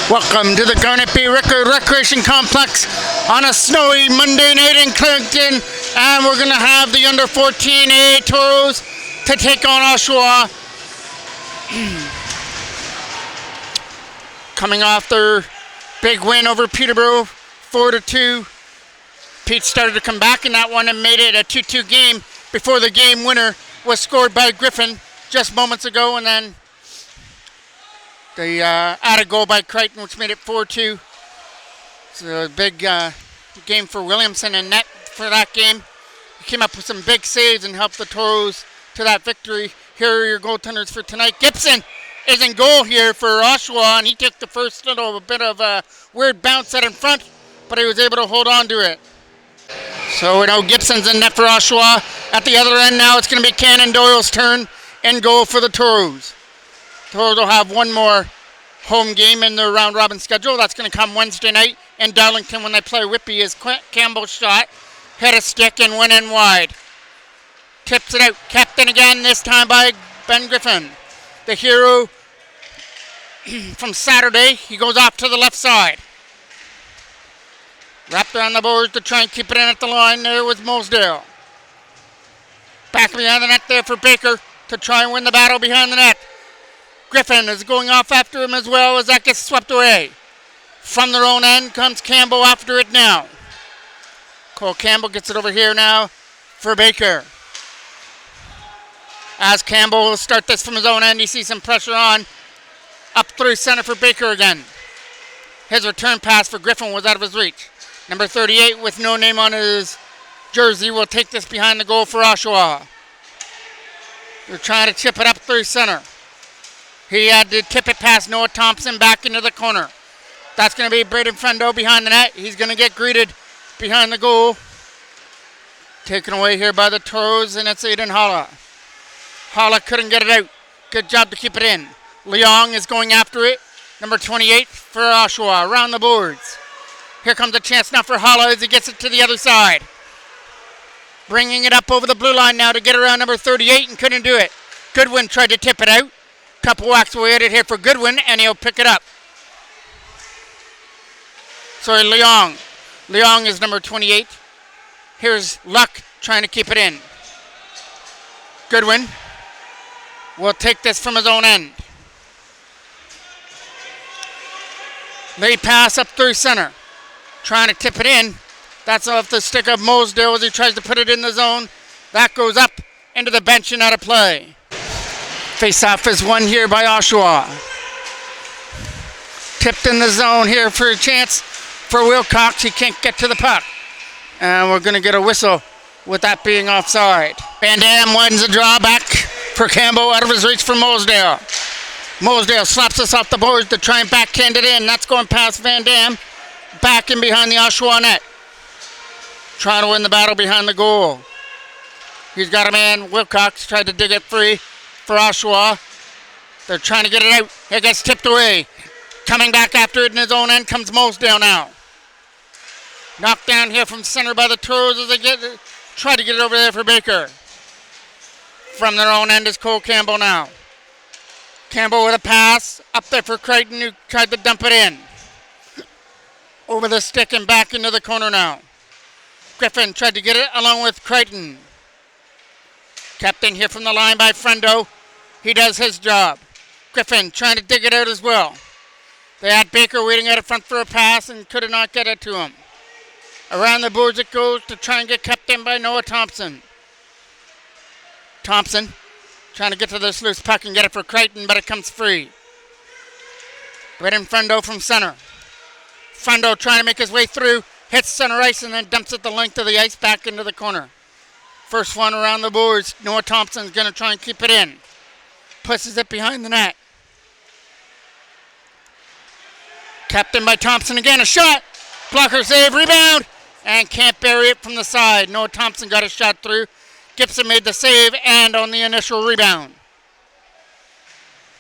Welcome to the Garnet Bay Recreation Complex on a snowy Monday night in Clinton, and we're going to have the under 14A Toros to take on Oshawa. Coming off their big win over Peterborough, 4-2. Pete started to come back in that one and made it a 2-2 game before the game winner was scored by Griffin just moments ago, and then they added a goal by Crichton, which made it 4-2. It's a big game for Williamson and net for that game. He came up with some big saves and helped the Toros to that victory. Here are your goaltenders for tonight. Gibson is in goal here for Oshawa, and he took the first little bit of a weird bounce out in front, but he was able to hold on to it. So we know Gibson's in net for Oshawa. At the other end now, it's going to be Cannon Doyle's turn in goal for the Toros. Toros will have one more home game in their round-robin schedule. That's going to come Wednesday night in Darlington when they play Whitby. As Campbell's shot hit a stick and went in wide. Tips it out. Kept in again, this time by Ben Griffin. The hero from Saturday. He goes off to the left side. Wrapped around the boards to try and keep it in at the line. There was Mosdale. Back behind the net there for Baker to try and win the battle behind the net. Griffin is going off after him as well as that gets swept away. From their own end comes Campbell after it now. Cole Campbell gets it over here now for Baker. As Campbell will start this from his own end, he sees some pressure on. Up through center for Baker again. His return pass for Griffin was out of his reach. Number 38 with no name on his jersey will take this behind the goal for Oshawa. They're trying to chip it up through center. He had to tip it past Noah Thompson back into the corner. That's going to be Braden Frendo behind the net. He's going to get greeted behind the goal. Taken away here by the Toros, and it's Aiden Holla. Holla couldn't get it out. Good job to keep it in. Leong is going after it. Number 28 for Oshawa around the boards. Here comes a chance now for Holla as he gets it to the other side. Bringing it up over the blue line now to get around number 38 and couldn't do it. Goodwin tried to tip it out. Couple whacks away at it here for Goodwin, and he'll pick it up. Sorry, Leong. Leong is number 28. Here's Luck trying to keep it in. Goodwin will take this from his own end. Late pass up through center. Trying to tip it in. That's off the stick of Mosdale as he tries to put it in the zone. That goes up into the bench and out of play. Face-off is won here by Oshawa. Tipped in the zone here for a chance for Wilcox. He can't get to the puck. And we're going to get a whistle with that being offside. Van Dam wins a draw back for Campbell out of his reach for Mosdale. Mosdale slaps us off the boards to try and backhand it in. That's going past Van Dam. Back in behind the Oshawa net. Trying to win the battle behind the goal. He's got a man. Wilcox tried to dig it free for Oshawa. They're trying to get it out. It gets tipped away. Coming back after it in his own end comes Mosdale now. Knocked down here from center by the Toros as they try to get it over there for Baker. From their own end is Cole Campbell now. Campbell with a pass up there for Crichton, who tried to dump it in. Over the stick and back into the corner now. Griffin tried to get it along with Crichton. Kept in here from the line by Frendo. He does his job. Griffin trying to dig it out as well. They had Baker waiting out in front for a pass and could not get it to him. Around the boards it goes to try and get kept in by Noah Thompson. Thompson trying to get to this loose puck and get it for Crichton, but it comes free. Right in Frendo from center. Frendo trying to make his way through, hits center ice and then dumps it the length of the ice back into the corner. First one around the boards. Noah Thompson's going to try and keep it in. Pushes it behind the net. Kept in by Thompson again. A shot. Blocker save. Rebound. And can't bury it from the side. Noah Thompson got a shot through. Gibson made the save and on the initial rebound.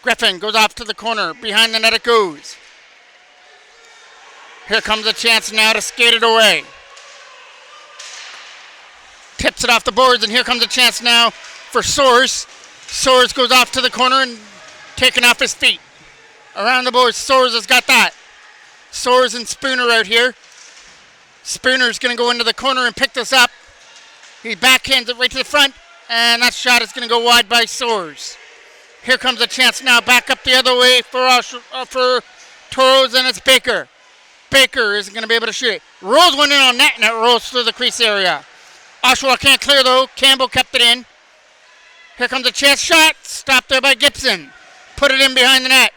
Griffin goes off to the corner. Behind the net it goes. Here comes a chance now to skate it away. Tips it off the boards, and here comes a chance now for Soares. Soares goes off to the corner and taken off his feet. Around the boards, Soares has got that. Soares and Spooner out here. Spooner's going to go into the corner and pick this up. He backhands it right to the front, and that shot is going to go wide by Soares. Here comes a chance now back up the other way for Toros, and it's Baker. Baker isn't going to be able to shoot it. Rolls one in on net, and it rolls through the crease area. Oshawa can't clear, though. Campbell kept it in. Here comes a chance shot. Stopped there by Gibson. Put it in behind the net.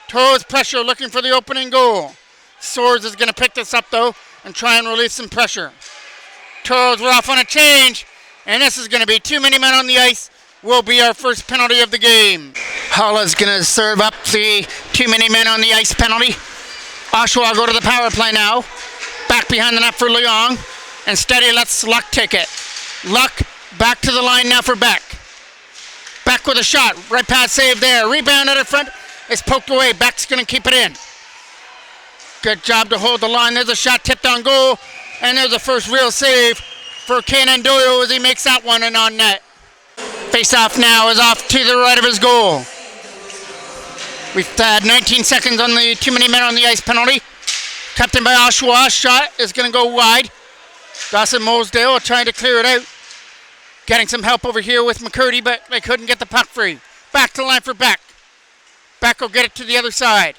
Toros pressure looking for the opening goal. Soares is going to pick this up, though, and try and release some pressure. Toros were off on a change, and this is going to be too many men on the ice. Will be our first penalty of the game. Holla's going to serve up the too many men on the ice penalty. Oshawa go to the power play now. Back behind the net for Leong. And Steady lets Luck take it. Luck back to the line now for Beck. Beck with a shot. Right pass save there. Rebound at the front. It's poked away. Beck's going to keep it in. Good job to hold the line. There's a shot tipped on goal. And there's a first real save for Kanan Doyle as he makes that one and on net. Face-off now is off to the right of his goal. We've had 19 seconds on the too many men on the ice penalty. Captain by Oshawa. Shot is going to go wide. Dawson Mosedale trying to clear it out. Getting some help over here with McCurdy, but they couldn't get the puck free. Back to the line for Beck. Beck will get it to the other side.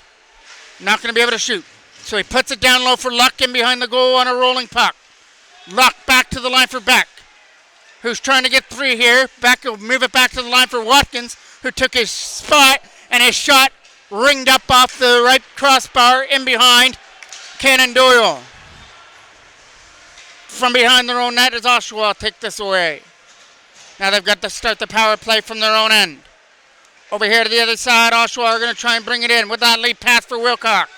Not going to be able to shoot. So he puts it down low for Luck in behind the goal on a rolling puck. Luck back to the line for Beck, who's trying to get three here. Beck will move it back to the line for Watkins, who took his spot, and his shot ringed up off the right crossbar in behind Kanan Doyle. From behind their own net is Oshawa. Take this away. Now they've got to start the power play from their own end. Over here to the other side, Oshawa are going to try and bring it in with that lead pass for Wilcox.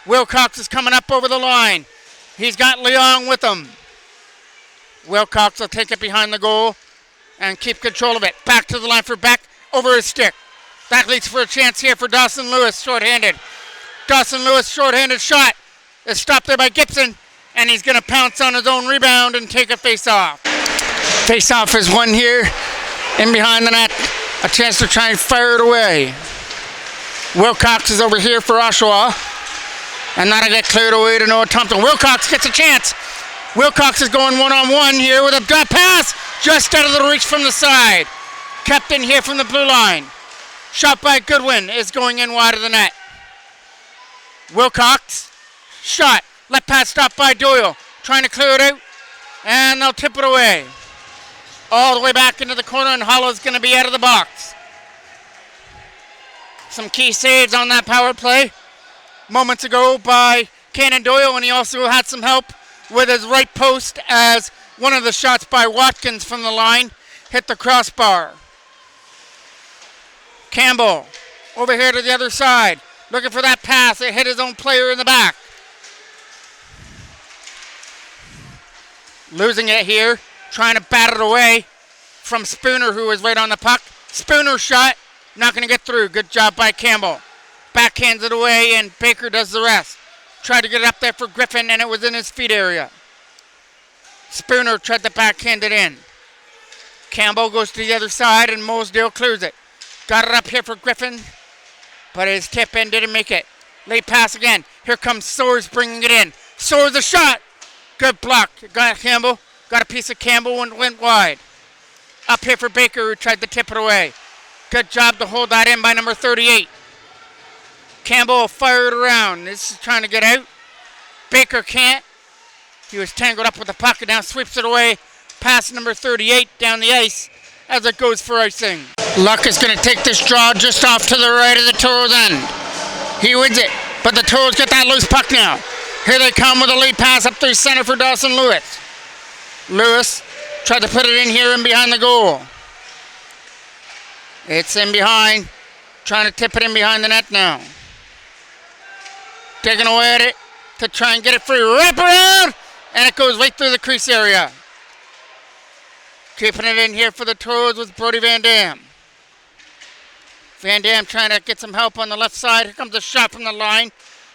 Wilcox is coming up over the line. He's got Leong with him. Wilcox will take it behind the goal and keep control of it. Back to the line for Beck, over his stick. That leads for a chance here for Dawson Lewis, short-handed. Dawson Lewis, short-handed shot is stopped there by Gibson, and he's going to pounce on his own rebound and take a face-off. Face-off is won here in behind the net. A chance to try and fire it away. Wilcox is over here for Oshawa, and that'll get cleared away to Noah Thompson. Wilcox gets a chance. Wilcox is going one-on-one here with a drop pass just out of the reach from the side. Kept in here from the blue line. Shot by Goodwin is going in wide of the net. Wilcox, shot. Left pass stopped by Doyle. Trying to clear it out, and they'll tip it away. All the way back into the corner, and Hollow's going to be out of the box. Some key saves on that power play moments ago by Kanan Doyle, and he also had some help with his right post as one of the shots by Watkins from the line hit the crossbar. Campbell over here to the other side, looking for that pass. It hit his own player in the back. Losing it here, trying to bat it away from Spooner, who was right on the puck. Spooner shot, not going to get through. Good job by Campbell. Backhands it away, and Baker does the rest. Tried to get it up there for Griffin, and it was in his feet area. Spooner tried to backhand it in. Campbell goes to the other side, and Mosedale clears it. Got it up here for Griffin, but his tip in didn't make it. Late pass again. Here comes Soares bringing it in. Soares a shot. Good block. Got Campbell. Got a piece of Campbell and went wide. Up here for Baker, who tried to tip it away. Good job to hold that in by number 38. Campbell fired around. This is trying to get out. Baker can't. He was tangled up with the puck and now sweeps it away past number 38 down the ice as it goes for icing. Luck is going to take this draw just off to the right of the Toros end. He wins it, but the Toros get that loose puck now. Here they come with a lead pass up through center for Dawson Lewis. Lewis tried to put it in here and behind the goal. It's in behind, trying to tip it in behind the net now. Taking away at it to try and get it free. Wrap around, and it goes right through the crease area. Keeping it in here for the Toros with Brody Van Dam. Van Dam trying to get some help on the left side. Here comes a shot from the line.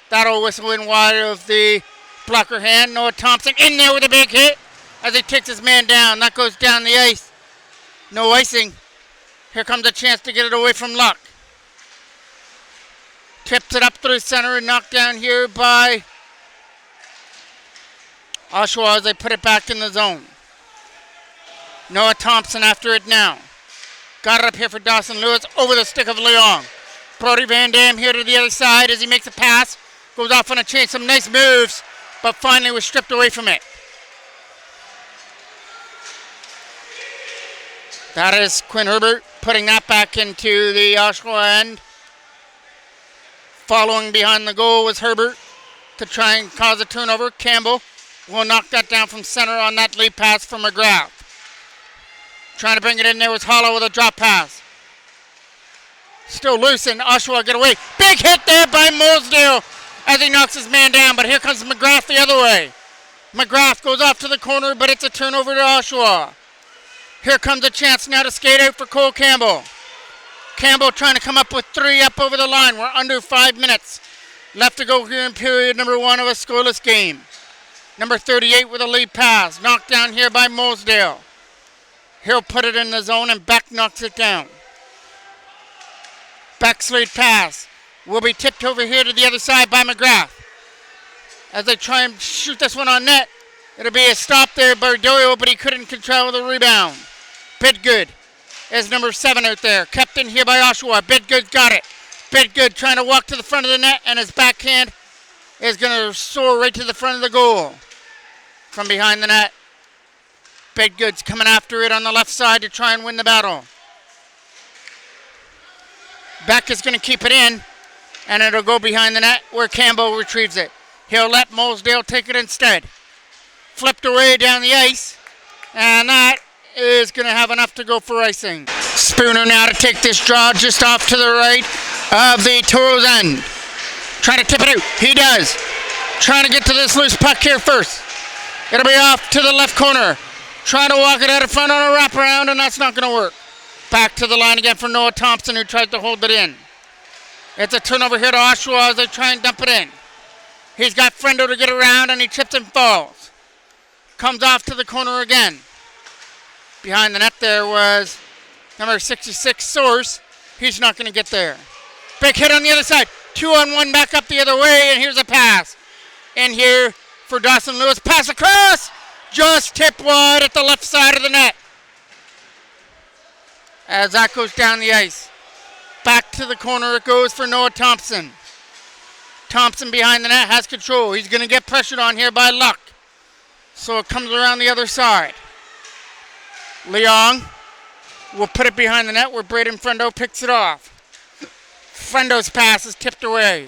That'll whistle in wide of the blocker hand. Noah Thompson in there with a big hit as he takes his man down. That goes down the ice. No icing. Here comes a chance to get it away from Luck. Tips it up through center and knocked down here by Oshawa as they put it back in the zone. Noah Thompson after it now. Got it up here for Dawson Lewis over the stick of Leong. Brody Van Dam here to the other side as he makes a pass. Goes off on a chase, some nice moves, but finally was stripped away from it. That is Quinn Herbert putting that back into the Oshawa end. Following behind the goal was Herbert to try and cause a turnover. Campbell will knock that down from center on that lead pass from McGrath. Trying to bring it in there was Hollow with a drop pass. Still loose and Oshawa get away. Big hit there by Moseley as he knocks his man down, but here comes McGrath the other way. McGrath goes off to the corner, but it's a turnover to Oshawa. Here comes a chance now to skate out for Cole Campbell. Campbell trying to come up with 3 up over the line. We're under 5 minutes left to go here in period number 1 of a scoreless game. Number 38 with a lead pass. Knocked down here by Moseley. He'll put it in the zone and Beck knocks it down. Beck's lead pass will be tipped over here to the other side by McGrath. As they try and shoot this one on net, it'll be a stop there by Doyle, but he couldn't control the rebound. Bidgood is number 7 out there. Kept in here by Oshawa. Bidgood got it. Bidgood trying to walk to the front of the net, and his backhand is going to soar right to the front of the goal. From behind the net, Bidgood's coming after it on the left side to try and win the battle. Beck is going to keep it in, and it'll go behind the net where Campbell retrieves it. He'll let Moseley take it instead. Flipped away down the ice, and that is going to have enough to go for icing. Spooner now to take this draw just off to the right of the Toros end. Trying to tip it out. He does. Trying to get to this loose puck here first. It'll be off to the left corner. Trying to walk it out of front on a wraparound, and that's not going to work. Back to the line again for Noah Thompson, who tried to hold it in. It's a turnover here to Oshawa as they try and dump it in. He's got Frendo to get around, and he trips and falls. Comes off to the corner again. Behind the net there was number 66, Source. He's not going to get there. Big hit on the other side. 2-on-1 back up the other way, and here's a pass. In here for Dawson Lewis. Pass across. Just tipped wide at the left side of the net. As that goes down the ice. Back to the corner it goes for Noah Thompson. Thompson behind the net has control. He's going to get pressured on here by Luck. So it comes around the other side. Leong will put it behind the net where Braden Frendo picks it off. Frendo's pass is tipped away.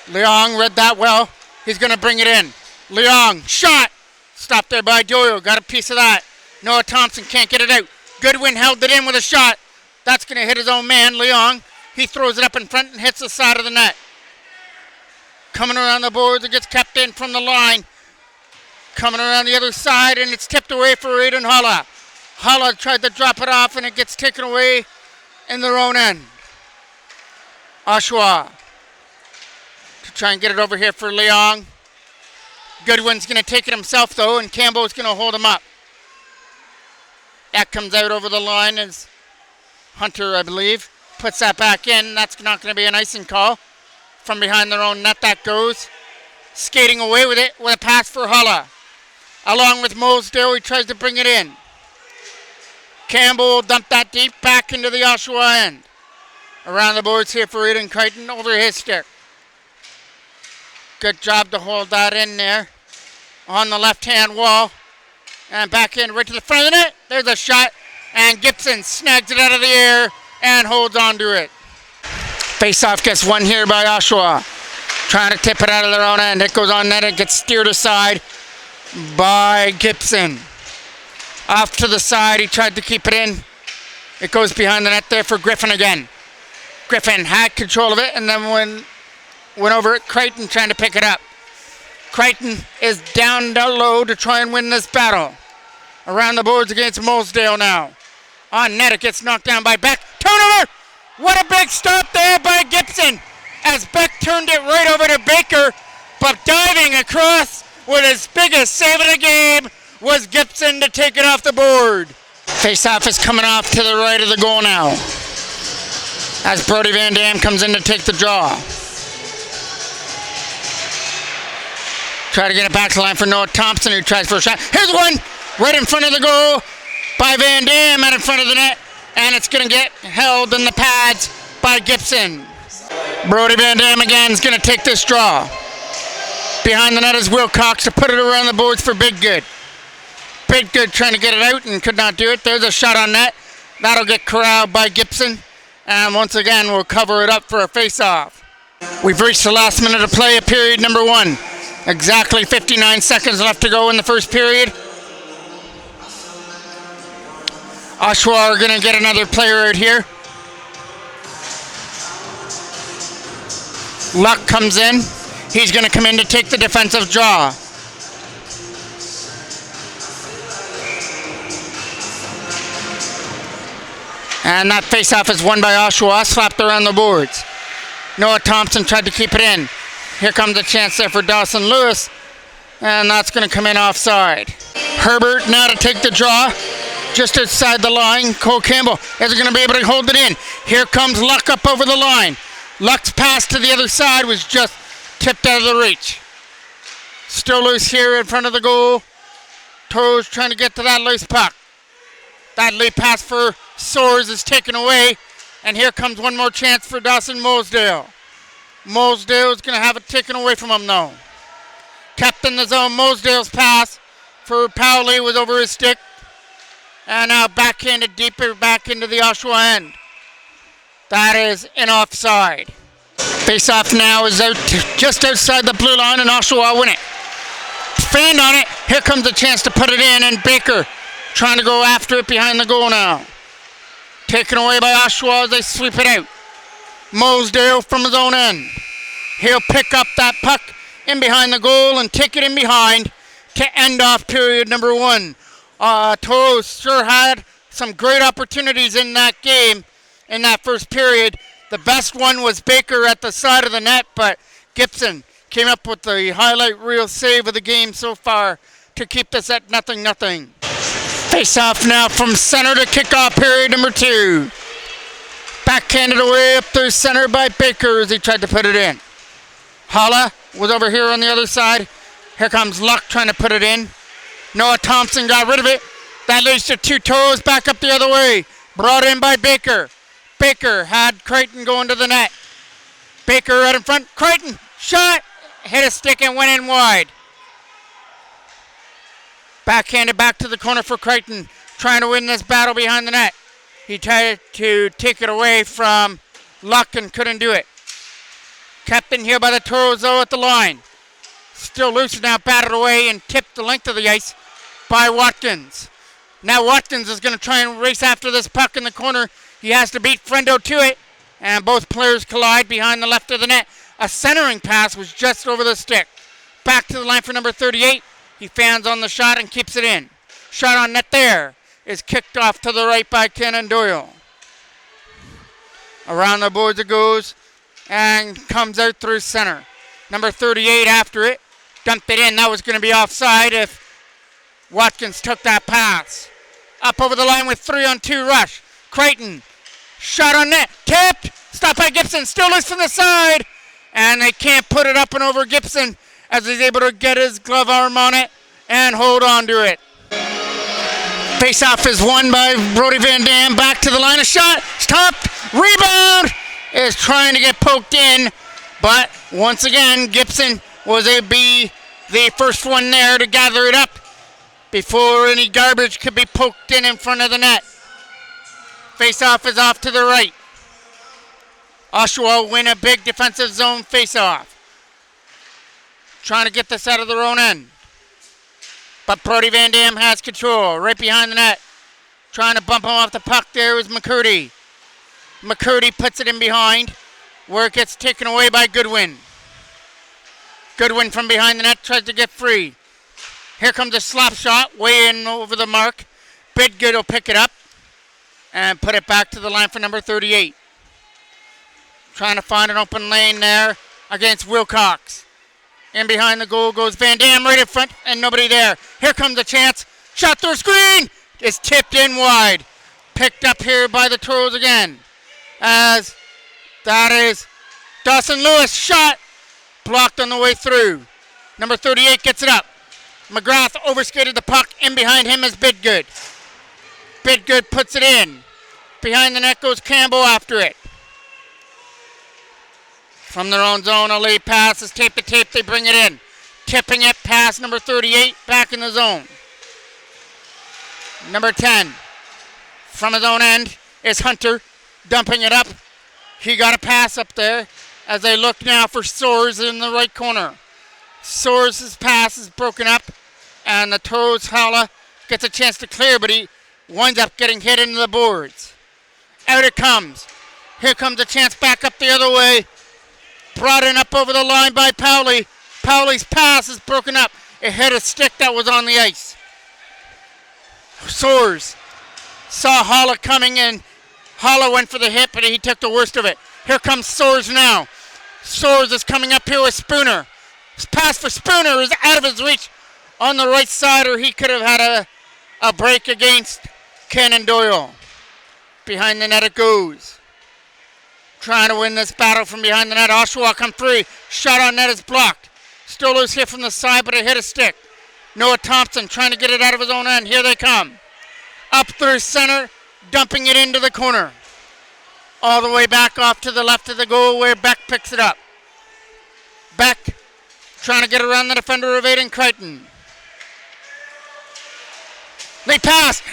Leong read that well. He's going to bring it in. Leong, shot. Stopped there by Doyle. Got a piece of that. Noah Thompson can't get it out. Goodwin held it in with a shot. That's going to hit his own man, Leong. He throws it up in front and hits the side of the net. Coming around the boards, it gets kept in from the line. Coming around the other side, and it's tipped away for Aiden Holla. Holla tried to drop it off, and it gets taken away in their own end. Oshawa to try and get it over here for Leong. Goodwin's going to take it himself, though, and Campbell's going to hold him up. That comes out over the line as Hunter, I believe, puts that back in. That's not going to be an icing call. From behind their own net that goes. Skating away with it with a pass for Holla. Along with Moseley, he tries to bring it in. Campbell will dump that deep back into the Oshawa end. Around the boards here for Aiden Crichton over his stick. Good job to hold that in there. On the left-hand wall. And back in right to the front of the net. There's a shot. And Gibson snags it out of the air and holds on to it. Face-off gets won here by Oshawa. Trying to tip it out of their own end. It goes on net. It gets steered aside by Gibson. Off to the side. He tried to keep it in. It goes behind the net there for Griffin again. Griffin had control of it and then went over it. Crichton trying to pick it up. Crichton is down low to try and win this battle. Around the boards against Moseley now. On net, it gets knocked down by Beck. Turnover! What a big stop there by Gibson as Beck turned it right over to Baker, but diving across with his biggest save of the game was Gibson to take it off the board. Face-off is coming off to the right of the goal now. as Brody Van Dam comes in to take the draw. Try to get it back to the line for Noah Thompson, who tries for a shot. Here's one right in front of the goal by Van Dam and in front of the net, and it's going to get held in the pads by Gibson. Brody Van Dam again is going to take this draw. Behind the net is Wilcox to put it around the boards for Big Good. Big Good trying to get it out and could not do it. There's a shot on net. That'll get corralled by Gibson. And once again, we'll cover it up for a face-off. We've reached the last minute of play of period number 1. Exactly 59 seconds left to go in the first period. Oshawa are going to get another player out here. Luck comes in. He's going to come in to take the defensive draw. And that face-off is won by Oshawa, slapped around the boards. Noah Thompson tried to keep it in. Here comes a chance there for Dawson Lewis, and that's going to come in offside. Herbert now to take the draw, just outside the line. Cole Campbell is going to be able to hold it in. Here comes Luck up over the line. Luck's pass to the other side was just tipped out of the reach. Still loose here in front of the goal. Toros trying to get to that loose puck. That lead pass for Soares is taken away, and here comes one more chance for Dawson Mosedale. Mosedale is going to have it taken away from him now. Kept in the zone. Mosedale's pass for Powley was over his stick. And now backhanded deeper back into the Oshawa end. That is an offside. Face-off now is out just outside the blue line, and Oshawa win it. Fanned on it. Here comes a chance to put it in, and Baker trying to go after it behind the goal now. Taken away by Oshawa as they sweep it out. Mosedale from his own end. He'll pick up that puck in behind the goal and take it in behind to end off period number 1. Toros sure had some great opportunities in that game in that first period. The best one was Baker at the side of the net, but Gibson came up with the highlight reel save of the game so far to keep this at 0-0. Face off now from center to kick off period number 2. Backhanded away up through center by Baker as he tried to put it in. Holla was over here on the other side. Here comes Luck trying to put it in. Noah Thompson got rid of it. That leads to 2 Toros back up the other way. Brought in by Baker. Baker had Crichton going to the net. Baker right in front. Crichton shot. Hit a stick and went in wide. Backhanded back to the corner for Crichton. Trying to win this battle behind the net. He tried to take it away from Luck and couldn't do it. Kept in here by the Toros though at the line. Still loose now, batted away and tipped the length of the ice by Watkins. Now Watkins is going to try and race after this puck in the corner. He has to beat Frendo to it, and both players collide behind the left of the net. A centering pass was just over the stick. Back to the line for number 38. He fans on the shot and keeps it in. Shot on net there is kicked off to the right by Cannon Doyle. Around the boards it goes and comes out through center. Number 38 after it. Dumped it in. That was going to be offside if Watkins took that pass. Up over the line with 3-on-2 rush. Crichton. Shot on net. Tipped. Stopped by Gibson. Still loose from the side. And they can't put it up and over Gibson as he's able to get his glove arm on it and hold on to it. Face-off is won by Brody Van Dam. Back to the line of shot. Stopped. Rebound is trying to get poked in. But once again, Gibson was able to be the first one there to gather it up before any garbage could be poked in front of the net. Face-off is off to the right. Oshawa win a big defensive zone face-off. Trying to get this out of their own end. But Brody Van Dam has control right behind the net. Trying to bump him off the puck there is McCurdy. McCurdy puts it in behind where it gets taken away by Goodwin. Goodwin from behind the net tries to get free. Here comes a slap shot way in over the mark. Bidgood will pick it up and put it back to the line for number 38. Trying to find an open lane there against Wilcox. In behind the goal goes Van Dam right in front and nobody there. Here comes a chance. Shot through screen. Is tipped in wide. Picked up here by the Toros again. As That is Dawson Lewis. Shot blocked on the way through. Number 38 gets it up. McGrath overskated the puck. In behind him is Bidgood. Bidgood puts it in. Behind the net goes Campbell after it. From their own zone, a lead pass is tape to tape. They bring it in. Tipping it past number 38, back in the zone. Number 10, from his own end, is Hunter, dumping it up. He got a pass up there as they look now for Soares in the right corner. Soares' pass is broken up, and the Toros Hala gets a chance to clear, but he winds up getting hit into the boards. Out it comes. Here comes a chance back up the other way. Brought in up over the line by Powley. Powley's pass is broken up. It hit a stick that was on the ice. Soares saw Hala coming in. Hala went for the hit, but he took the worst of it. Here comes Soares now. Soares is coming up here with Spooner. His pass for Spooner is out of his reach on the right side, or he could have had a break against Cannon Doyle. Behind the net it goes. Trying to win this battle from behind the net. Oshawa come free. Shot on net is blocked. Stolar's here from the side, but it hit a stick. Noah Thompson trying to get it out of his own end. Here they come. Up through center, dumping it into the corner. All the way back off to the left of the goal where Beck picks it up. Beck trying to get around the defender of Aiden Crichton. They pass.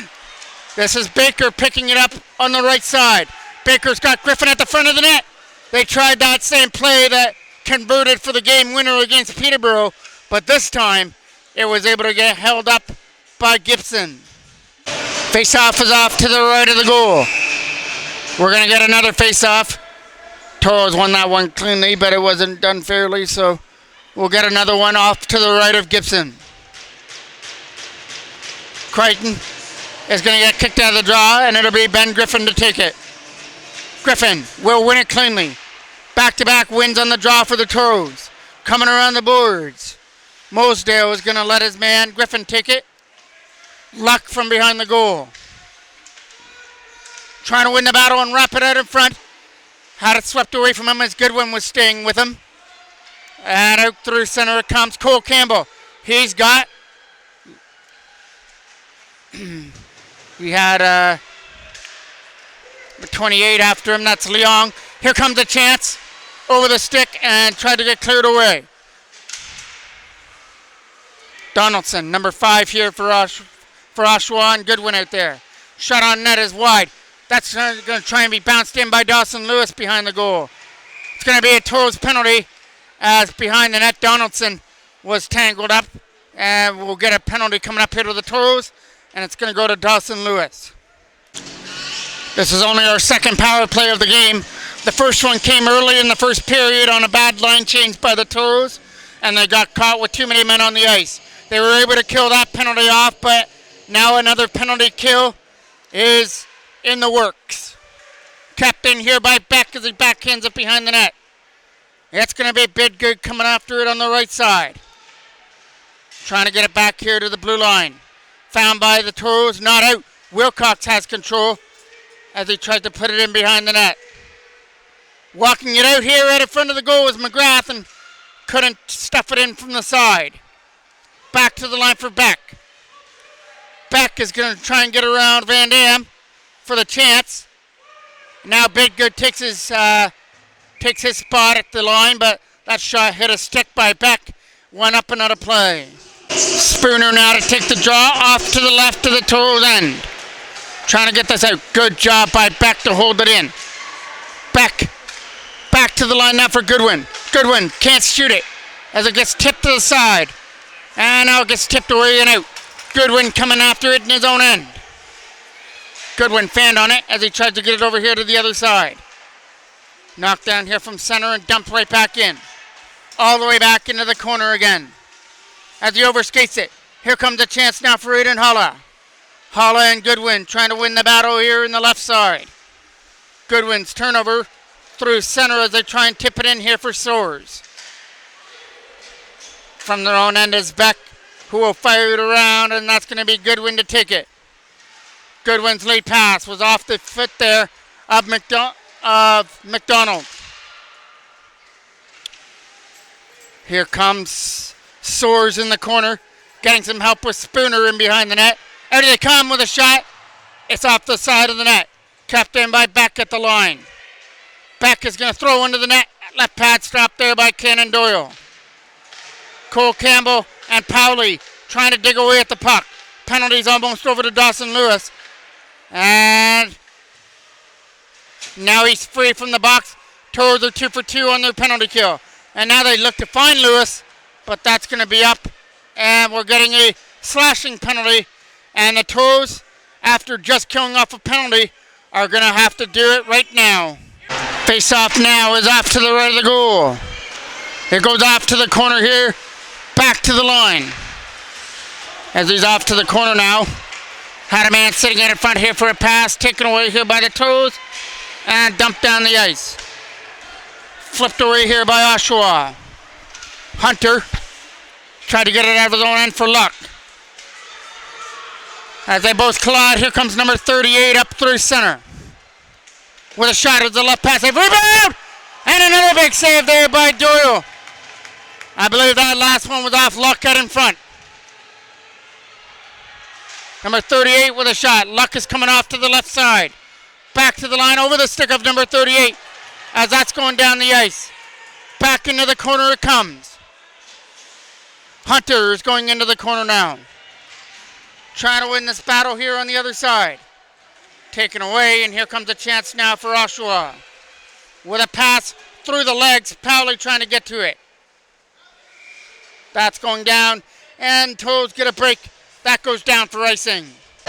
This is Baker picking it up on the right side. Baker's got Griffin at the front of the net. They tried that same play that converted for the game winner against Peterborough, but this time it was able to get held up by Gibson. Face-off is off to the right of the goal. We're going to get another face-off. Toros won that one cleanly, but it wasn't done fairly, so we'll get another one off to the right of Gibson. Crichton is going to get kicked out of the draw, and it'll be Ben Griffin to take it. Griffin will win it cleanly. Back-to-back wins on the draw for the Toros. Coming around the boards. Mosdale is going to let his man Griffin take it. Luck from behind the goal. Trying to win the battle and wrap it out in front. Had it swept away from him as Goodwin was staying with him. And out through center it comes Cole Campbell. He's got... he had... the 28 after him, that's Leong. Here comes a chance over the stick and tried to get cleared away. Donaldson, number 5 here for Oshawa, and Goodwin out there. Shot on net is wide. That's going to try and be bounced in by Dawson Lewis behind the goal. It's going to be a Toros penalty as behind the net Donaldson was tangled up, and we'll get a penalty coming up here to the Toros, and it's going to go to Dawson Lewis. This is only our second power play of the game. The first one came early in the first period on a bad line change by the Toros, and they got caught with too many men on the ice. They were able to kill that penalty off, but now another penalty kill is in the works. Kept in here by Beck as he backhands it behind the net. It's going to be Bidgood coming after it on the right side. Trying to get it back here to the blue line. Found by the Toros, not out. Wilcox has control as he tried to put it in behind the net. Walking it out here right in front of the goal was McGrath and couldn't stuff it in from the side. Back to the line for Beck. Beck is going to try and get around Van Dam for the chance. Now Bidgood takes his spot at the line, but that shot hit a stick by Beck. Went up another play. Spooner now to take the draw off to the left of the Toros end. Trying to get this out. Good job by Beck to hold it in. Beck back to the line now for Goodwin. Goodwin can't shoot it as it gets tipped to the side. And now it gets tipped away and out. Goodwin coming after it in his own end. Goodwin fanned on it as he tried to get it over here to the other side. Knocked down here from center and dumped right back in. All the way back into the corner again. As he overskates it. Here comes a chance now for Aiden Hala. Hala and Goodwin trying to win the battle here in the left side. Goodwin's turnover through center as they try and tip it in here for Soares. From their own end is Beck, who will fire it around, and that's going to be Goodwin to take it. Goodwin's lead pass was off the foot there of of McDonald. Here comes Soares in the corner, getting some help with Spooner in behind the net. Out they come with a shot. It's off the side of the net. Kept in by Beck at the line. Beck is going to throw into the net. Left pad stopped there by Cannon Doyle. Cole Campbell and Powley trying to dig away at the puck. Penalties almost over to Dawson Lewis. And now he's free from the box. Toros are 2 for 2 on their penalty kill. And now they look to find Lewis, but that's going to be up. And we're getting a slashing penalty. And the Toros, after just killing off a penalty, are going to have to do it right now. Face-off now is off to the right of the goal. It goes off to the corner here, back to the line. As he's off to the corner now. Had a man sitting in front here for a pass, taken away here by the Toros, and dumped down the ice. Flipped away here by Oshawa. Hunter tried to get it out of his own end for Luck. As they both collide, here comes number 38 up through center. With a shot at the left pass, a rebound! And another big save there by Doyle. I believe that last one was off Luck out in front. Number 38 with a shot. Luck is coming off to the left side. Back to the line over the stick of number 38. As that's going down the ice. Back into the corner it comes. Hunter is going into the corner now. Trying to win this battle here on the other side. Taken away, and here comes a chance now for Oshawa. With a pass through the legs, Powley trying to get to it. That's going down, and Toros get a break. That goes down for icing.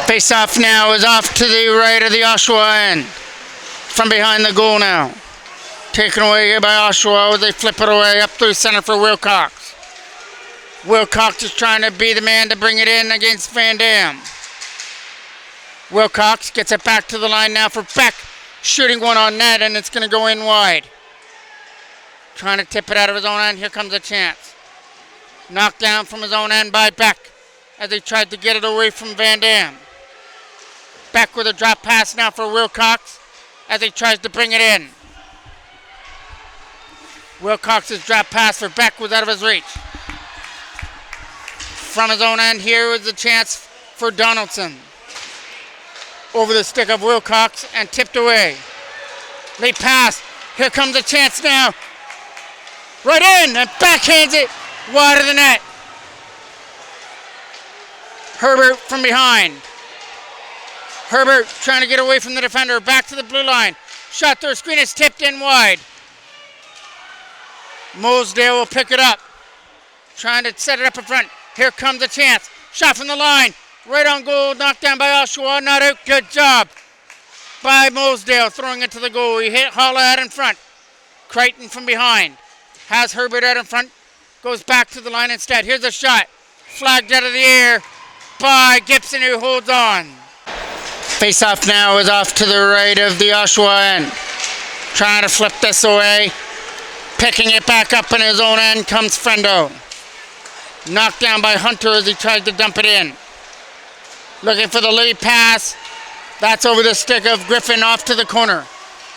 Face-off now is off to the right of the Oshawa end. From behind the goal now. Taken away here by Oshawa as they flip it away up through center for Wilcox. Wilcox is trying to be the man to bring it in against Van Dam. Wilcox gets it back to the line now for Beck. Shooting one on net, and it's going to go in wide. Trying to tip it out of his own end. Here comes a chance. Knocked down from his own end by Beck as he tried to get it away from Van Dam. Beck with a drop pass now for Wilcox as he tries to bring it in. Wilcox's drop pass for Beck was out of his reach. From his own end here is a chance for Donaldson. Over the stick of Wilcox and tipped away. Late pass. Here comes a chance now. Right in and backhands it wide of the net. Herbert from behind. Herbert trying to get away from the defender. Back to the blue line. Shot through a screen. It's tipped in wide. Mosedale will pick it up. Trying to set it up in front. Here comes a chance. Shot from the line. Right on goal. Knocked down by Oshawa. Not out. Good job by Mosedale. Throwing it to the goal. He hit Holla out in front. Crichton from behind. Has Herbert out in front. Goes back to the line instead. Here's a shot. Flagged out of the air by Gibson, who holds on. Face-off now is off to the right of the Oshawa end. Trying to flip this away. Picking it back up in his own end comes Frendo. Knocked down by Hunter as he tried to dump it in. Looking for the lead pass. That's over the stick of Griffin off to the corner.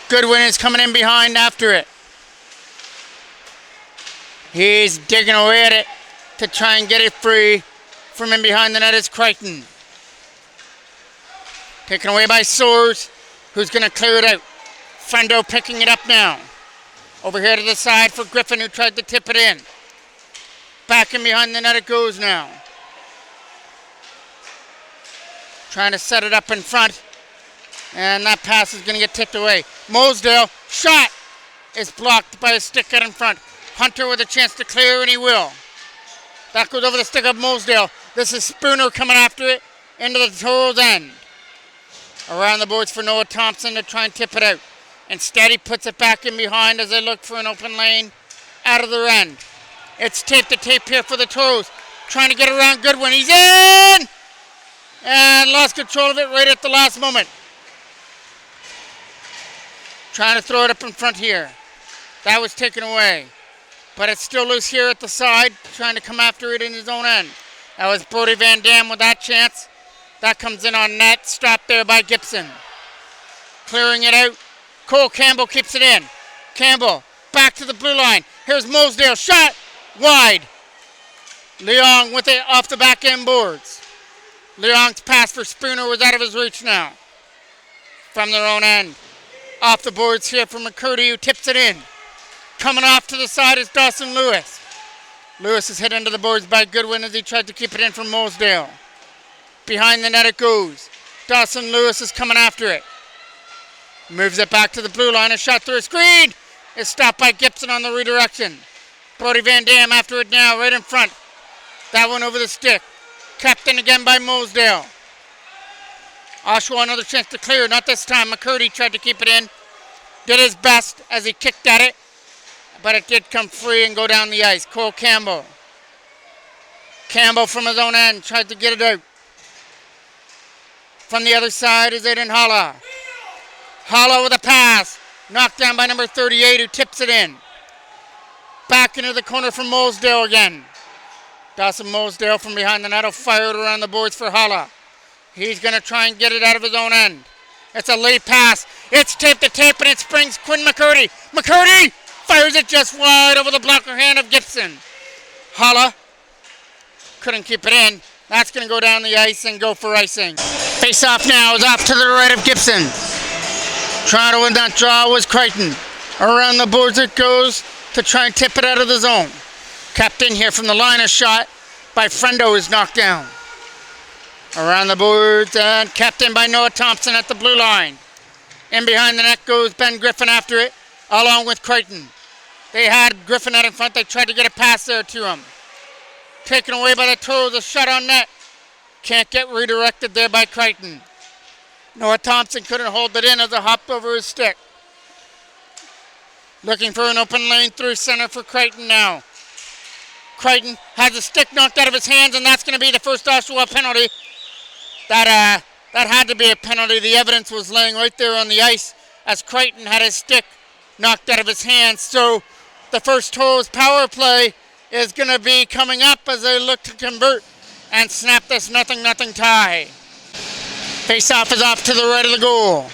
Goodwin is coming in behind after it. He's digging away at it to try and get it free. From in behind the net is Crichton. Taken away by Soares, who's going to clear it out. Frendo picking it up now. Over here to the side for Griffin, who tried to tip it in. Back in behind the net it goes now. Trying to set it up in front. And that pass is going to get tipped away. Mosedale, shot, is blocked by a stick out in front. Hunter with a chance to clear, and he will. That goes over the stick of Mosedale. This is Spooner coming after it into the Toros end. Around the boards for Noah Thompson to try and tip it out. Instead, he puts it back in behind as they look for an open lane out of their end. It's tape to tape here for the Toros. Trying to get around Goodwin. He's in! And lost control of it right at the last moment. Trying to throw it up in front here. That was taken away. But it's still loose here at the side. Trying to come after it in his own end. That was Brody Van Dam with that chance. That comes in on net. Stopped there by Gibson. Clearing it out Cole Campbell keeps it in. Campbell back to the blue line. Here's Mosedale. Shot wide. Leong with it off the back end boards. Leong's pass for Spooner was out of his reach now. From their own end. Off the boards here for McCurdy, who tips it in. Coming off to the side is Dawson Lewis. Lewis is hit into the boards by Goodwin as he tried to keep it in from Mosedale. Behind the net it goes. Dawson Lewis is coming after it. Moves it back to the blue line. A shot through a screen. Is stopped by Gibson on the redirection. Brody Van Dam after it now, right in front. That one over the stick. Kept in again by Mosedale. Oshawa another chance to clear. Not this time. McCurdy tried to keep it in. Did his best as he kicked at it. But it did come free and go down the ice. Cole Campbell. Campbell from his own end tried to get it out. From the other side is Aiden Holla. Holla with a pass. Knocked down by number 38 who tips it in. Back into the corner from Mosedale again. Dawson Mosedale from behind the net will fire it around the boards for Holla. He's going to try and get it out of his own end. It's a late pass. It's tape to tape and it springs Quinn McCurdy. McCurdy fires it just wide over the blocker hand of Gibson. Holla couldn't keep it in. That's going to go down the ice and go for icing. Face off now is off to the right of Gibson. Trying to win that draw was Crichton. Around the boards it goes to try and tip it out of the zone. Kept in here from the line, a shot by Friendo is knocked down. Around the boards and kept in by Noah Thompson at the blue line. In behind the net goes Ben Griffin after it, along with Crichton. They had Griffin out in front. They tried to get a pass there to him. Taken away by the Toros, a shot on net. Can't get redirected there by Crichton. Noah Thompson couldn't hold it in as it hopped over his stick. Looking for an open lane through center for Crichton now. Crichton has a stick knocked out of his hands, and that's going to be the first Oshawa penalty. That had to be a penalty. The evidence was laying right there on the ice as Crichton had his stick knocked out of his hands. So the first Toros power play is going to be coming up as they look to convert and snap this 0-0 tie. Face-off is off to the right of the goal.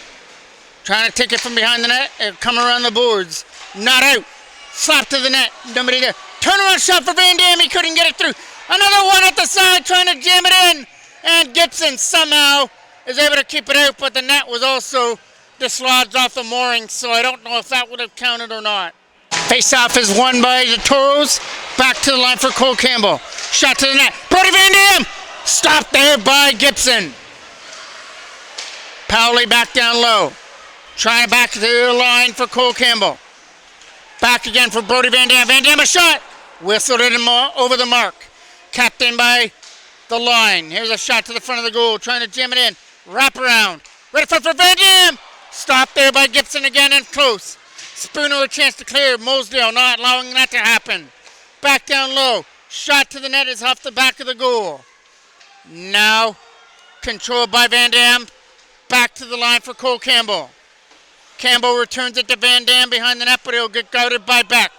Trying to take it from behind the net. It'll come around the boards. Not out. Slap to the net. Nobody there. Turnaround shot for Van Dam. He couldn't get it through. Another one at the side trying to jam it in. And Gibson somehow is able to keep it out, but the net was also dislodged off the mooring, so I don't know if that would have counted or not. Face-off is won by the Toros. Back to the line for Cole Campbell. Shot to the net. Brody Van Dam! Stopped there by Gibson. Powley back down low. Trying to back to the line for Cole Campbell. Back again for Brody Van Dam. Van Dam a shot. Whistled it over the mark. Capped in by the line. Here's a shot to the front of the goal. Trying to jam it in. Wrap around. Right in front for Van Dam. Stopped there by Gibson again and close. Spooner a chance to clear. Mosedale not allowing that to happen. Back down low. Shot to the net is off the back of the goal. Now controlled by Van Dam. Back to the line for Cole Campbell. Campbell returns it to Van Dam behind the net, but he'll get guarded by Beck.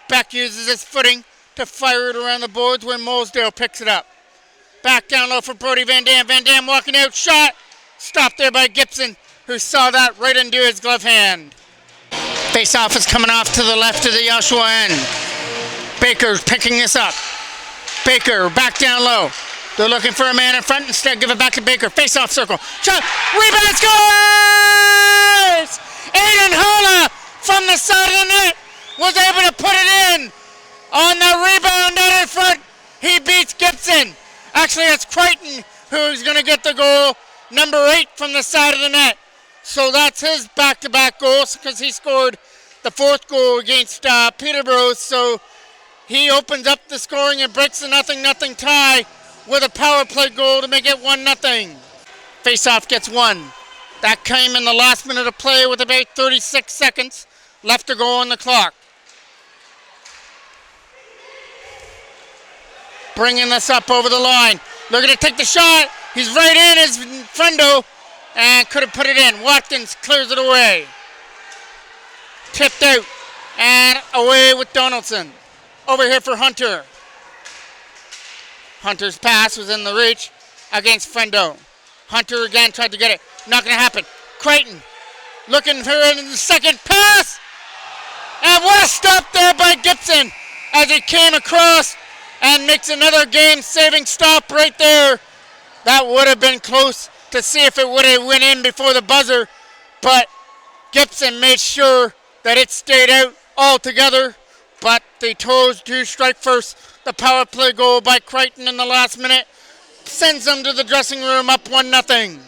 Beck uses his footing to fire it around the boards when Mosedale picks it up. Back down low for Brody Van Dam. Van Dam walking out. Shot. Stopped there by Gibson, who saw that right into his glove hand. Face-off is coming off to the left of the Oshawa end. Baker's picking this up. Baker back down low. They're looking for a man in front. Instead, give it back to Baker. Face-off circle. Shot. Rebound. Scores! Aiden Holla from the side of the net was able to put it in. On the rebound out in front, he beats Gibson. Actually, it's Crichton who's going to get the goal. Number 8 from the side of the net. So that's his back-to-back goals because he scored the 4th goal against Peterborough. So he opens up the scoring and breaks the 0-0 tie with a power play goal to make it 1-0. Face-off gets won. That came in the last minute of play with about 36 seconds left to go on the clock. Bringing this up over the line. Looking to take the shot. He's right in his friendo and could have put it in. Watkins clears it away. Tipped out and away with Donaldson. Over here for Hunter. Hunter's pass was in the reach against Friendo. Hunter again tried to get it. Not going to happen. Crichton Looking for it in the second pass. And what a stop there by Gibson as he came across and makes another game-saving stop right there. That would have been close to see if it would have went in before the buzzer, but Gibson made sure that it stayed out altogether. But the Toros do strike first. The power play goal by Crichton in the last minute sends them to the dressing room up 1-0.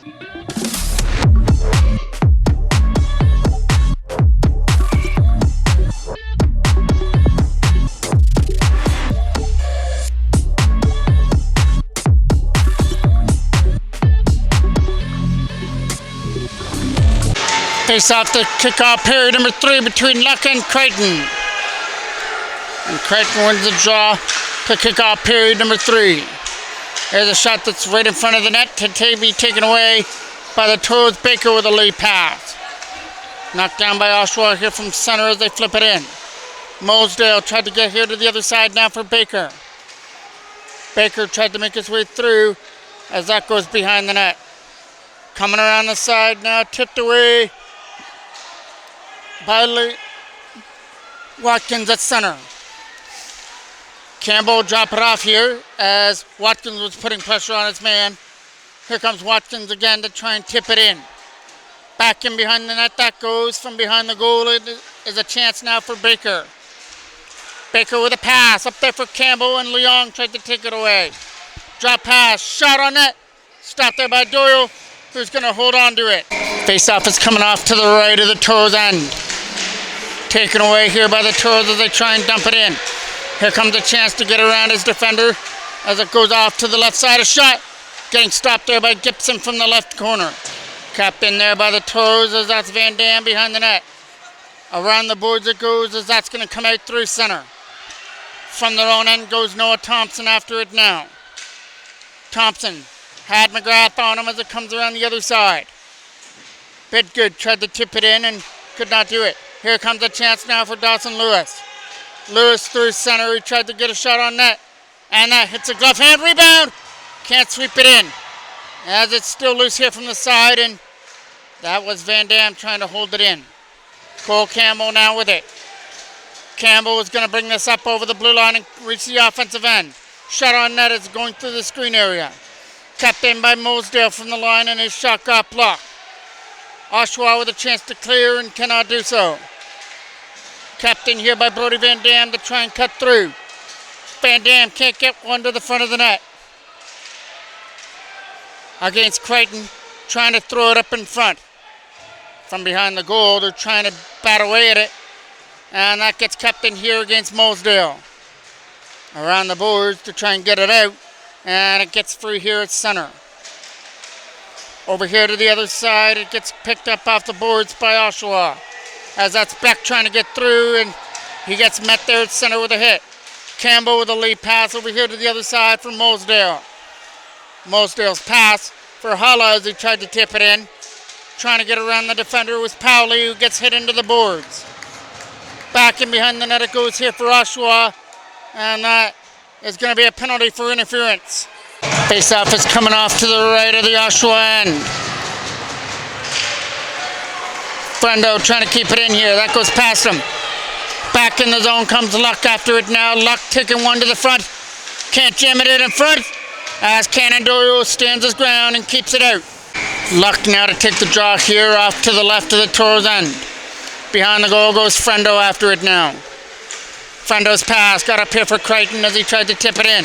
Face off the kickoff period number 3 between Luck and Crichton. And Crichton wins the draw to kickoff period number 3. There's a shot that's right in front of the net to be taken away by the Toros. Baker with a late pass. Knocked down by Oshawa here from center as they flip it in. Molesdale tried to get here to the other side now for Baker. Baker tried to make his way through as that goes behind the net. Coming around the side now, tipped away by Watkins at center. Campbell drop it off here as Watkins was putting pressure on his man. Here comes Watkins again to try and tip it in. Back in behind the net that goes. From behind the goal it is a chance now for Baker. Baker with a pass up there for Campbell, and Leong tried to take it away. Drop pass, shot on net. Stopped there by Doyle, who's going to hold on to it. Face-off is coming off to the right of the Toros end. Taken away here by the Toros as they try and dump it in. Here comes a chance to get around his defender as it goes off to the left side. A shot getting stopped there by Gibson from the left corner. Capped in there by the Toros as that's Van Dam behind the net. Around the boards it goes as that's going to come out through center. From their own end goes Noah Thompson after it now. Thompson had McGrath on him as it comes around the other side. Bidgood tried to tip it in and could not do it. Here comes a chance now for Dawson Lewis. Lewis through center. He tried to get a shot on net. And that hits a glove hand. Rebound. Can't sweep it in. As it's still loose here from the side. And that was Van Dam trying to hold it in. Cole Campbell now with it. Campbell is going to bring this up over the blue line and reach the offensive end. Shot on net is going through the screen area. Kept in by Molesdale from the line, and his shot got blocked. Oshawa with a chance to clear and cannot do so. Kept in here by Brody Van Dam to try and cut through. Van Dam can't get one to the front of the net. Against Crichton, trying to throw it up in front. From behind the goal, they're trying to bat away at it. And that gets kept in here against Molesdale. Around the boards to try and get it out. And it gets free here at center. Over here to the other side, it gets picked up off the boards by Oshawa. As that's Beck trying to get through, and he gets met there at center with a hit. Campbell with a lead pass over here to the other side for Molesdale. Molesdale's pass for Hala as he tried to tip it in. Trying to get around the defender was Powley, who gets hit into the boards. Back in behind the net it goes here for Oshawa, and that is going to be a penalty for interference. Face-off is coming off to the right of the Oshawa end. Brendo trying to keep it in here. That goes past him. Back in the zone comes Luck after it now. Luck taking one to the front. Can't jam it in front as Cannondoro stands his ground and keeps it out. Luck now to take the draw here off to the left of the Toros end. Behind the goal goes Frendo after it now. Frendo's pass got up here for Crichton as he tried to tip it in.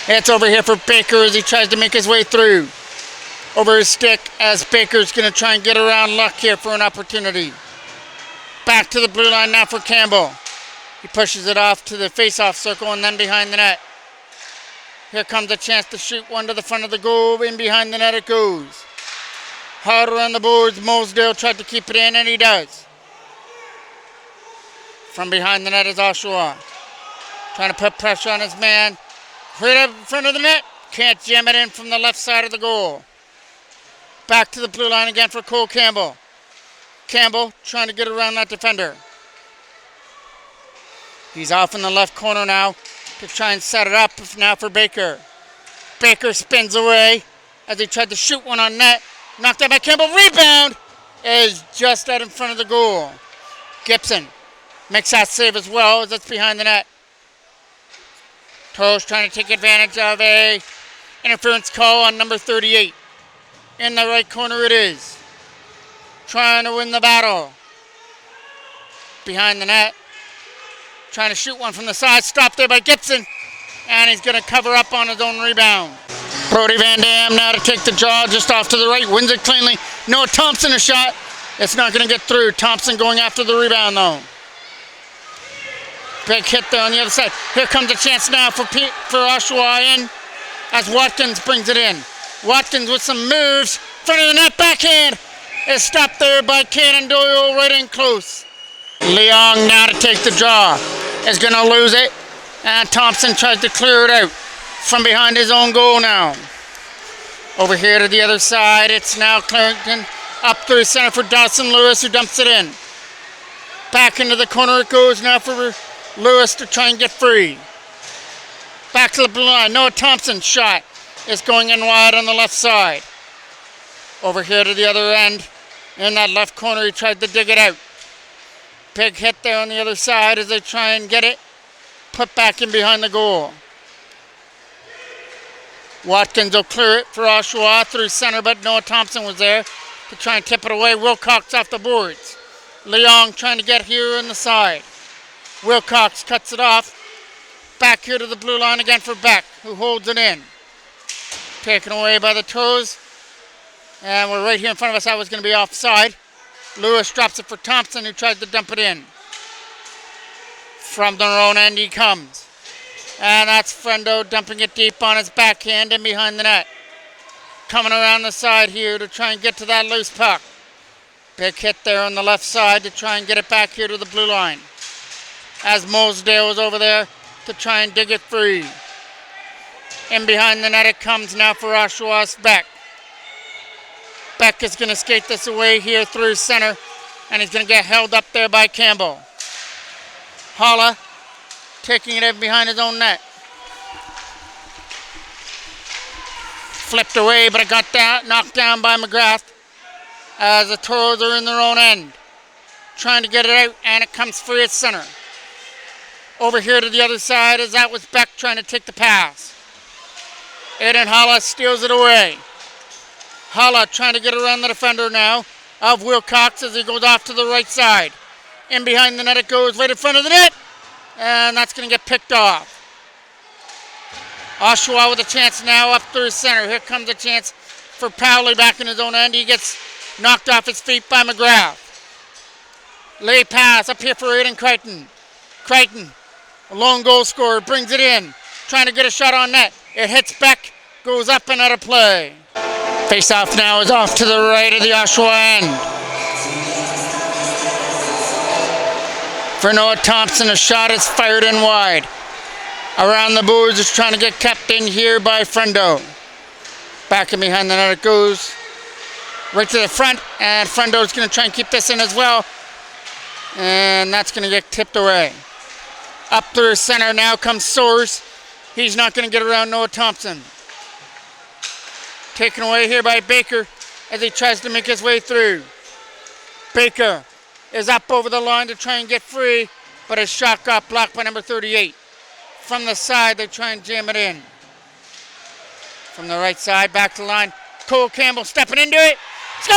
It's over here for Baker as he tries to make his way through. Over his stick as Baker's going to try and get around Luck here for an opportunity. Back to the blue line now for Campbell. He pushes it off to the face-off circle and then behind the net. Here comes a chance to shoot one to the front of the goal. In behind the net it goes. Hard around the boards. Molesdale tried to keep it in, and he does. From behind the net is Oshawa. Trying to put pressure on his man. Right up in front of the net. Can't jam it in from the left side of the goal. Back to the blue line again for Cole Campbell. Campbell trying to get around that defender. He's off in the left corner now to try and set it up now for Baker. Baker spins away as he tried to shoot one on net. Knocked out by Campbell. Rebound! is just out in front of the goal. Gibson makes that save as well as it's behind the net. Toros trying to take advantage of a interference call on number 38. In the right corner it is. Trying to win the battle. Behind the net. Trying to shoot one from the side. Stopped there by Gibson. And he's going to cover up on his own rebound. Brody Van Dam now to take the draw just off to the right. Wins it cleanly. Noah Thompson a shot. It's not going to get through. Thompson going after the rebound though. Big hit there on the other side. Here comes a chance now for Oshawa in as Watkins brings it in. Watkins with some moves. Front of the net backhand is stopped there by Cannon Doyle right in close. Leong now to take the draw. Is going to lose it. And Thompson tries to clear it out from behind his own goal now. Over here to the other side, it's now Clarington up through center for Dawson Lewis, who dumps it in. Back into the corner it goes now for Lewis to try and get free. Back to the blue line. Noah Thompson shot is going in wide on the left side. Over here to the other end. In that left corner, he tried to dig it out. Big hit there on the other side as they try and get it put back in behind the goal. Watkins will clear it for Oshawa through center, but Noah Thompson was there to try and tip it away. Wilcox off the boards. Leong trying to get here on the side. Wilcox cuts it off. Back here to the blue line again for Beck, who holds it in. Taken away by the Toros. And we're right here in front of us. That was going to be offside. Lewis drops it for Thompson, who tries to dump it in. From their own end he comes. And that's Frendo dumping it deep on his backhand and behind the net. Coming around the side here to try and get to that loose puck. Big hit there on the left side to try and get it back here to the blue line. As Mosdale was over there to try and dig it free. In behind the net it comes now for Oshawa's Beck. Beck is going to skate this away here through center. And he's going to get held up there by Campbell. Holla taking it in behind his own net. Flipped away, but it got knocked down by McGrath as the Toros are in their own end. Trying to get it out, and it comes free at center. Over here to the other side as that was Beck trying to take the pass. Aiden Holla steals it away. Holla trying to get around the defender now of Wilcox as he goes off to the right side. In behind the net it goes, right in front of the net. And that's going to get picked off. Oshawa with a chance now up through center. Here comes a chance for Powley back in his own end. He gets knocked off his feet by McGrath. Lay pass up here for Aiden Crichton. Crichton, a lone goal scorer, brings it in. Trying to get a shot on net. It hits Beck, goes up and out of play. Face-off now is off to the right of the Oshawa end. For Noah Thompson, a shot is fired in wide. Around the boards is trying to get kept in here by Frendo. Back and behind the net it goes. Right to the front, and Frendo's going to try and keep this in as well. And that's going to get tipped away. Up through center now comes Soares. He's not going to get around Noah Thompson. Taken away here by Baker as he tries to make his way through. Baker is up over the line to try and get free, but his shot got blocked by number 38. From the side, they try and jam it in. From the right side, back to the line. Cole Campbell stepping into it. Scores!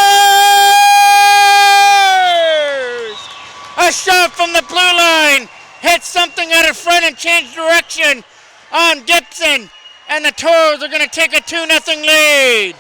A shot from the blue line. Hit something out of front and changed direction on Gibson. And the Toros are going to take a 2-0 lead.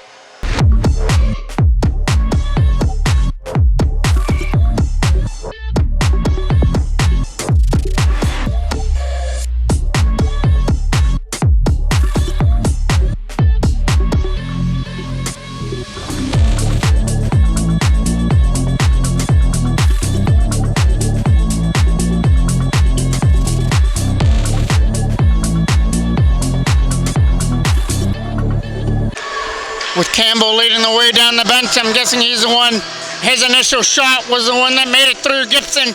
With Campbell leading the way down the bench, I'm guessing he's the one, his initial shot was the one that made it through Gibson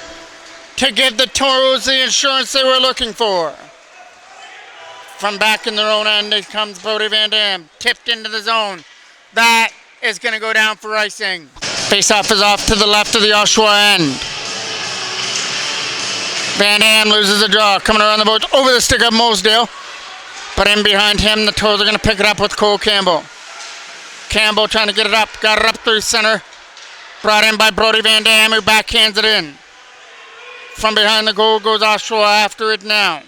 to give the Toros the insurance they were looking for. From back in their own end, it comes Brody Van Dam, tipped into the zone. That is going to go down for icing. Face-off is off to the left of the Oshawa end. Van Dam loses the draw. Coming around the boards over the stick of Mosedale. But in behind him, the Toros are going to pick it up with Cole Campbell. Campbell trying to get it up. Got it up through center. Brought in by Brody Van Dam, who backhands it in. From behind the goal goes Oshawa after it now.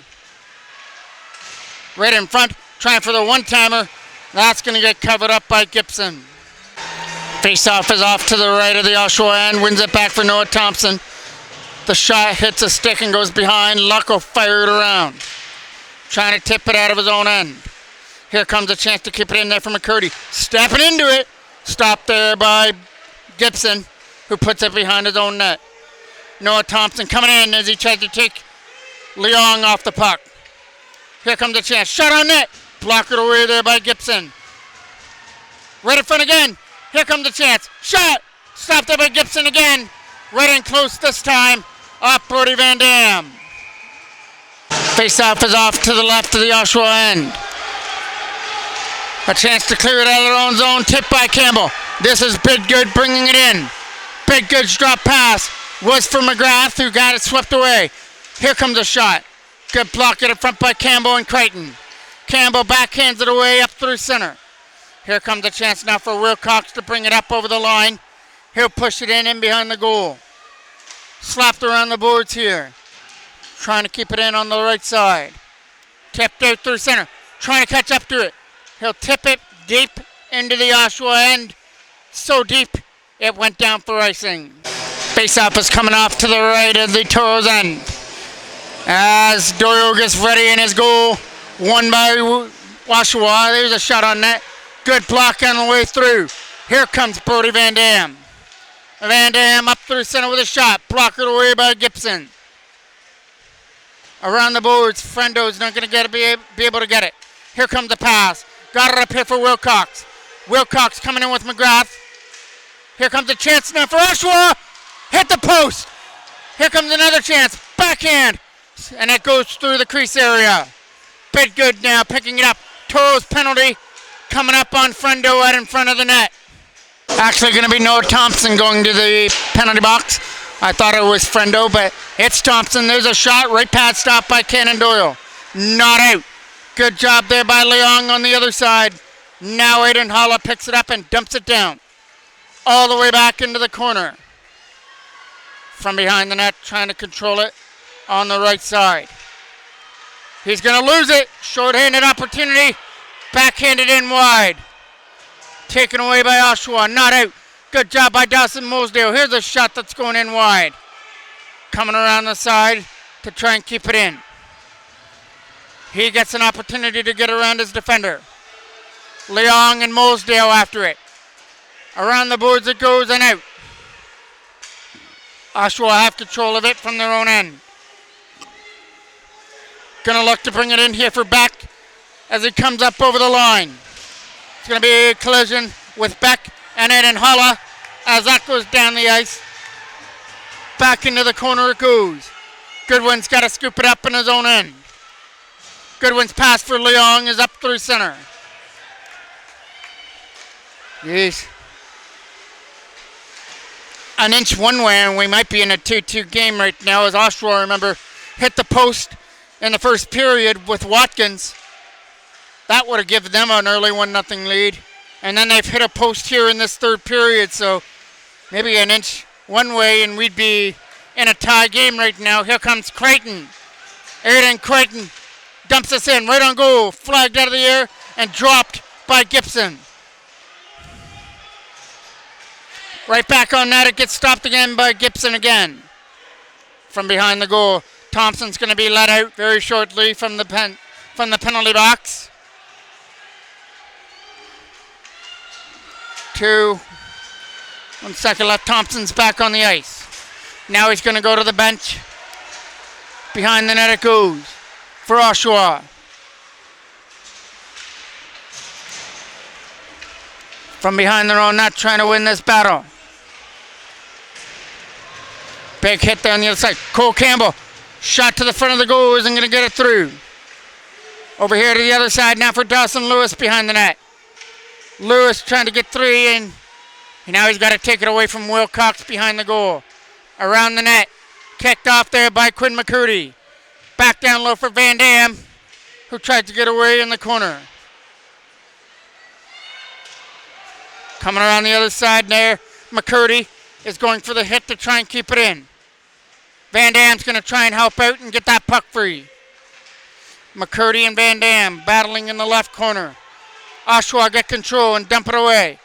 Right in front, trying for the one-timer. That's going to get covered up by Gibson. Face-off is off to the right of the Oshawa end. Wins it back for Noah Thompson. The shot hits a stick and goes behind. Luck will fire it around. Trying to tip it out of his own end. Here comes a chance to keep it in there for McCurdy. Stepping into it. Stopped there by Gibson, who puts it behind his own net. Noah Thompson coming in as he tries to take Leong off the puck. Here comes a chance. Shot on net. Blocked it away there by Gibson. Right in front again. Here comes the chance. Shot. Stopped there by Gibson again. Right in close this time. Off Brody Van Dam. Face-off is off to the left of the Oshawa end. A chance to clear it out of their own zone. Tipped by Campbell. This is Bidgood bringing it in. Bidgood's drop pass was for McGrath, who got it swept away. Here comes a shot. Good block in front by Campbell and Crichton. Campbell backhands it away up through center. Here comes a chance now for Wilcox to bring it up over the line. He'll push it in behind the goal. Slapped around the boards here. Trying to keep it in on the right side. Tipped out through center. Trying to catch up to it. He'll tip it deep into the Oshawa end. So deep, it went down for icing. Face-off is coming off to the right of the Toros end. As Doyle gets ready in his goal. Won by Oshawa. There's a shot on net. Good block on the way through. Here comes Brody Van Dam. Van Dam up through center with a shot. Blocked away by Gibson. Around the boards, Frendo's not going to be able to get it. Here comes the pass. Got it up here for Wilcox. Wilcox coming in with McGrath. Here comes a chance now for Oshawa. Hit the post. Here comes another chance. Backhand. And it goes through the crease area. Bidgood now picking it up. Toros penalty coming up on Frendo right in front of the net. Actually going to be Noah Thompson going to the penalty box. I thought it was Frendo, but it's Thompson. There's a shot right past stop by Cannon Doyle. Not out. Good job there by Leong on the other side. Now Aiden Holla picks it up and dumps it down. All the way back into the corner. From behind the net, trying to control it on the right side. He's going to lose it. Short-handed opportunity. Backhanded in wide. Taken away by Oshawa. Not out. Good job by Dawson Mosedale. Here's a shot that's going in wide. Coming around the side to try and keep it in. He gets an opportunity to get around his defender. Leong and Mosedale after it. Around the boards it goes and out. Oshawa have control of it from their own end. Gonna look to bring it in here for Beck as he comes up over the line. It's gonna be a collision with Beck and Aiden Holla as that goes down the ice. Back into the corner it goes. Goodwin's got to scoop it up in his own end. Goodwin's pass for Leong is up through center. Jeez. An inch one way and we might be in a 2-2 game right now as Oshawa, remember, hit the post in the first period with Watkins. That would have given them an early 1-0 lead. And then they've hit a post here in this third period, so maybe an inch one way and we'd be in a tie game right now. Here comes Crichton. Aiden Crichton dumps us in right on goal, flagged out of the air and dropped by Gibson. Right back on that, it gets stopped again by Gibson again. From behind the goal, Thompson's going to be let out very shortly from the penalty box. 1 second left. Thompson's back on the ice. Now he's going to go to the bench. Behind the net it goes for Oshawa. From behind their own net, trying to win this battle. Big hit there on the other side. Cole Campbell, shot to the front of the goal, isn't going to get it through. Over here to the other side now for Dawson Lewis behind the net. Lewis trying to get 3 and Now he's got to take it away from Wilcox behind the goal. Around the net. Kicked off there by Quinn McCurdy. Back down low for Van Dam, who tried to get away in the corner. Coming around the other side there, McCurdy is going for the hit to try and keep it in. Van Dam's going to try and help out and get that puck free. McCurdy and Van Dam battling in the left corner. Oshawa get control and dump it away.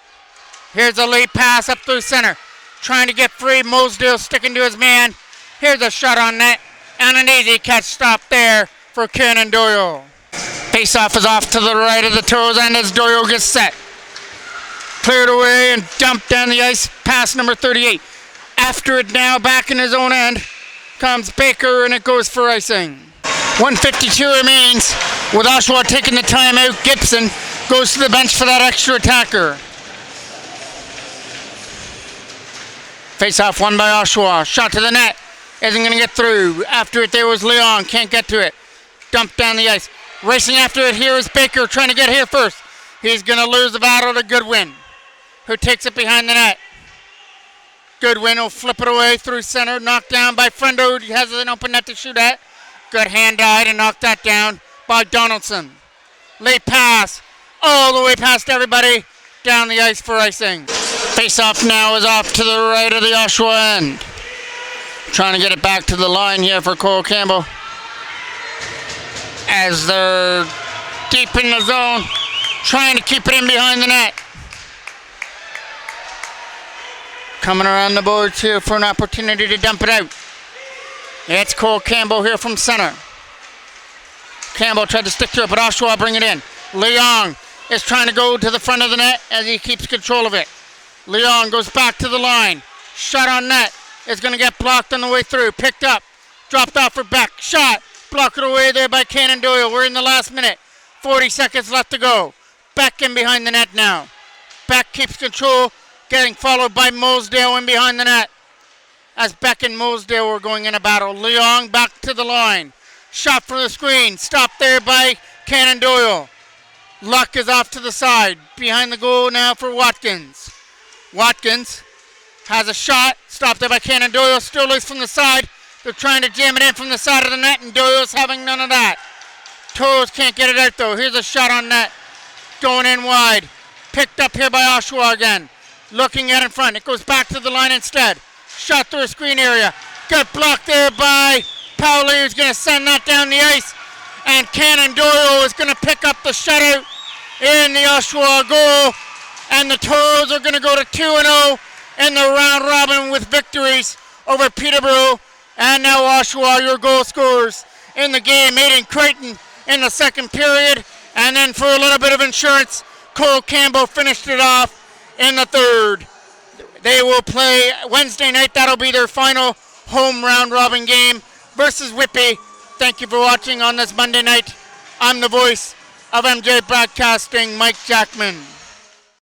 Here's a late pass up through center. Trying to get free. Mosedale sticking to his man. Here's a shot on net. And an easy catch stop there for Cannon Doyle. Face-off is off to the right of the Toros, and as Doyle gets set. Cleared away and dumped down the ice past number 38. After it now, back in his own end, comes Baker, and it goes for icing. 1:52 remains. With Oshawa taking the timeout, Gibson goes to the bench for that extra attacker. Face-off won by Oshawa. Shot to the net. Isn't going to get through. After it there was Leon. Can't get to it. Dumped down the ice. Racing after it here is Baker trying to get here first. He's going to lose the battle to Goodwin, who takes it behind the net. Goodwin will flip it away through center. Knocked down by Friendo. He has an open net to shoot at. Good hand-eye to knock that down by Donaldson. Late pass. All the way past everybody. Down the ice for icing. Face-off now is off to the right of the Oshawa end. Trying to get it back to the line here for Cole Campbell. As they're deep in the zone. Trying to keep it in behind the net. Coming around the boards here for an opportunity to dump it out. It's Cole Campbell here from center. Campbell tried to stick to it, but Oshawa bring it in. Leong is trying to go to the front of the net as he keeps control of it. Leong goes back to the line. Shot on net is going to get blocked on the way through. Picked up. Dropped off for Beck. Shot. Blocked away there by Cannon Doyle. We're in the last minute. 40 seconds left to go. Beck in behind the net now. Beck keeps control. Getting followed by Mosedale in behind the net. As Beck and Mosedale were going in a battle. Leong back to the line. Shot from the screen. Stopped there by Cannon Doyle. Luck is off to the side. Behind the goal now for Watkins. Watkins has a shot. Stopped there by Cannon Doyle. Still loose from the side. They're trying to jam it in from the side of the net, and Doyle's having none of that. Toros can't get it out, though. Here's a shot on net. Going in wide. Picked up here by Oshawa again. Looking at in front. It goes back to the line instead. Shot through a screen area. Got blocked there by Powley, who's going to send that down the ice. And Cannon Doyle is going to pick up the shutout in the Oshawa goal. And the Toros are going to go to 2-0 in the round robin with victories over Peterborough. And now Oshawa, your goal scorers in the game. Aidan Creighton in the second period. And then for a little bit of insurance, Cole Campbell finished it off in the third. They will play Wednesday night. That'll be their final home round robin game versus Whitby. Thank you for watching on this Monday night. I'm the voice of MJ Broadcasting, Mike Jackman.